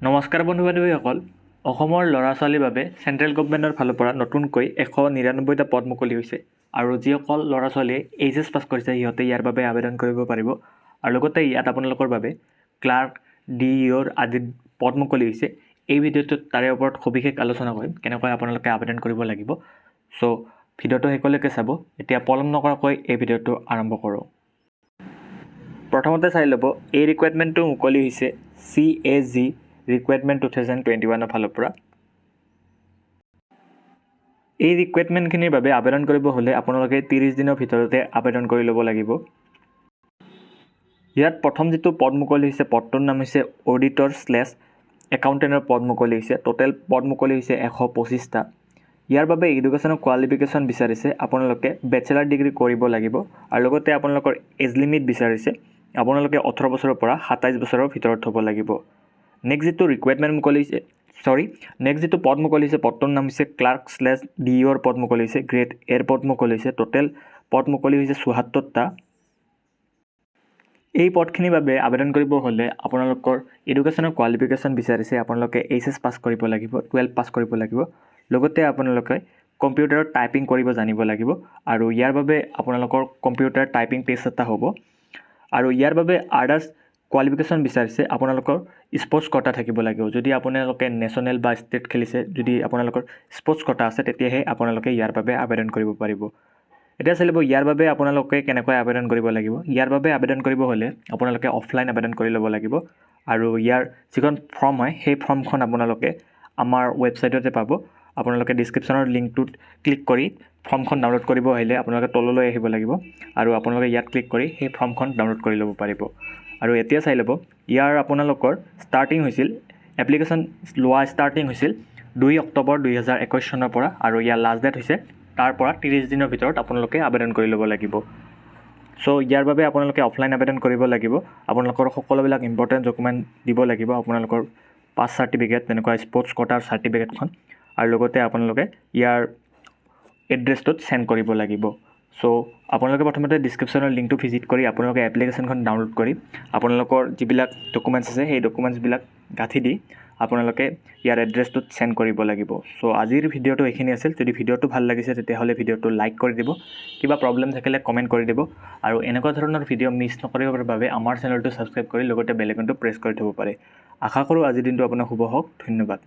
নমস্কাৰ বন্ধু বান্ধৱীসকল অসমৰ ল'ৰা ছোৱালীৰ বাবে চেণ্ট্ৰেল গভৰ্ণমেণ্টৰ ফালৰ পৰা নতুনকৈ 199টা পদ মুকলি হৈছে আৰু যিসকল ল'ৰা ছোৱালীয়ে এইচএছ পাছ কৰিছে সিহঁতে ইয়াৰ বাবে আবেদন কৰিব পাৰিব আৰু লগতে ইয়াত আপোনালোকৰ বাবে ক্লাৰ্ক ডিইঅ'ৰ আদি পদ মুকলি হৈছে। এই ভিডিঅ'টোত তাৰে ওপৰত সবিশেষ আলোচনা কৰিম কেনেকৈ আপোনালোকে আবেদন কৰিব লাগিব। সো ভিডিঅ'টো শেষলৈকে চাব। এতিয়া পলম নকৰাকৈ এই ভিডিঅ'টো আৰম্ভ কৰোঁ। প্ৰথমতে চাই ল'ব এই ৰিকুৱাৰমেণ্টটো মুকলি হৈছে CAG ৰিকুৱাৰমেণ্ট 2021 ফালৰ পৰা। এই ৰিকুৱাৰমেণ্টখিনিৰ বাবে আবেদন কৰিব হ'লে আপোনালোকে 30 দিনৰ ভিতৰতে আবেদন কৰি ল'ব লাগিব। ইয়াত প্ৰথম যিটো পদ মুকলি হৈছে পদটোৰ নাম হৈছে অডিটৰ/একাউণ্টেণ্টৰ পদ মুকলি হৈছে। টোটেল পদ মুকলি হৈছে 125টা। ইয়াৰ বাবে এডুকেশ্যনৰ কোৱালিফিকেশ্যন বিচাৰিছে আপোনালোকে বেচেলাৰ ডিগ্ৰী কৰিব লাগিব আৰু লগতে আপোনালোকৰ এজ লিমিট বিচাৰিছে আপোনালোকে 18 বছৰৰ পৰা 27 বছৰৰ ভিতৰত হ'ব লাগিব। নেক্সট যিটো ৰিকুৱাৰমেণ্ট মুকলি হৈছে নেক্সট যিটো পদ মুকলি হৈছে পদটোৰ নাম হৈছে ক্লাৰ্ক/ডিইঅ'ৰ পদ মুকলি হৈছে। গ্ৰেড এৰ পদ মুকলি হৈছে। টোটেল পদ মুকলি হৈছে 74টা। এই পদখিনিৰ বাবে আবেদন কৰিব হ'লে আপোনালোকৰ এডুকেশ্যনৰ কোৱালিফিকেশ্যন বিচাৰিছে আপোনালোকে এইচএছ পাছ কৰিব লাগিব, 12 পাছ কৰিব লাগিব। লগতে আপোনালোকে কম্পিউটাৰত টাইপিং কৰিব জানিব লাগিব আৰু ইয়াৰ বাবে আপোনালোকৰ কম্পিউটাৰ টাইপিং টেষ্ট এটা হ'ব আৰু ইয়াৰ বাবে আদাৰ্ছ কোৱালিফিকেশ্যন বিচাৰিছে আপোনালোকৰ স্পৰ্টছ কোটা থাকিব লাগিব। যদি আপোনালোকে নেশ্যনেল বা ষ্টেট খেলিছে, যদি আপোনালোকৰ স্পৰ্টছ কোটা আছে তেতিয়াহে আপোনালোকে ইয়াৰ বাবে আবেদন কৰিব পাৰিব। এতিয়া চাই ল'ব ইয়াৰ বাবে আপোনালোকে কেনেকৈ আবেদন কৰিব লাগিব। ইয়াৰ বাবে আবেদন কৰিব হ'লে আপোনালোকে অফলাইন আবেদন কৰি ল'ব লাগিব আৰু ইয়াৰ যিখন ফৰ্ম হয় সেই ফৰ্মখন আপোনালোকে আমাৰ ৱেবছাইটতে পাব। আপোনালোকে ডিছক্ৰিপশ্যনৰ লিংকটোত ক্লিক কৰি ফৰ্মখন ডাউনলোড কৰিব আহিলে আপোনালোকে তললৈ আহিব লাগিব আৰু আপোনালোকে ইয়াত ক্লিক কৰি সেই ফৰ্মখন ডাউনলোড কৰি ল'ব পাৰিব। আৰু এতিয়া চাই ল'ব ইয়াৰ আপোনালোকৰ ষ্টাৰ্টিং হৈছিল এপ্লিকেশ্যন লোৱা ষ্টাৰ্টিং হৈছিল 2 অক্টোবৰ 2021 চনৰ পৰা আৰু ইয়াৰ লাষ্ট ডেট হৈছে তাৰ পৰা 30 দিনৰ ভিতৰত আপোনালোকে আবেদন কৰি ল'ব লাগিব। সো ইয়াৰ বাবে আপোনালোকে অফলাইন আবেদন কৰিব লাগিব। আপোনালোকৰ সকলোবিলাক ইম্পৰ্টেণ্ট ডকুমেণ্ট দিব লাগিব। আপোনালোকৰ পাছ চাৰ্টিফিকেট তেনেকুৱা স্পৰ্টছ কোটাৰ চাৰ্টিফিকেটখন আৰু লগতে আপোনালোকে ইয়াৰ এড্ৰেছটোত চেণ্ড কৰিব লাগিব। সো আপোনালোকে প্ৰথমতে ডিছক্ৰিপশ্যনৰ লিংকটো ভিজিট কৰি আপোনালোকে এপ্লিকেশ্যনখন ডাউনলোড কৰি আপোনালোকৰ যিবিলাক ডকুমেণ্টছ আছে সেই ডকুমেণ্টছবিলাক গাঁঠি দি আপোনালোকে ইয়াৰ এড্ৰেছটোত চেণ্ড কৰিব লাগিব। সো আজিৰ ভিডিঅ'টো এইখিনি আছিল। যদি ভিডিঅ'টো ভাল লাগিছে তেতিয়াহ'লে ভিডিঅ'টো লাইক কৰি দিব, কিবা প্ৰব্লেম থাকিলে কমেণ্ট কৰি দিব আৰু এনেকুৱা ধৰণৰ ভিডিঅ' মিছ নকৰিবৰ বাবে আমাৰ চেনেলটো ছাবস্ক্ৰাইব কৰি লগতে বেল আইকনটো প্ৰেছ কৰি থ'ব পাৰে। আশা কৰোঁ আজিৰ দিনটো আপোনাৰ শুভ হওক। ধন্যবাদ।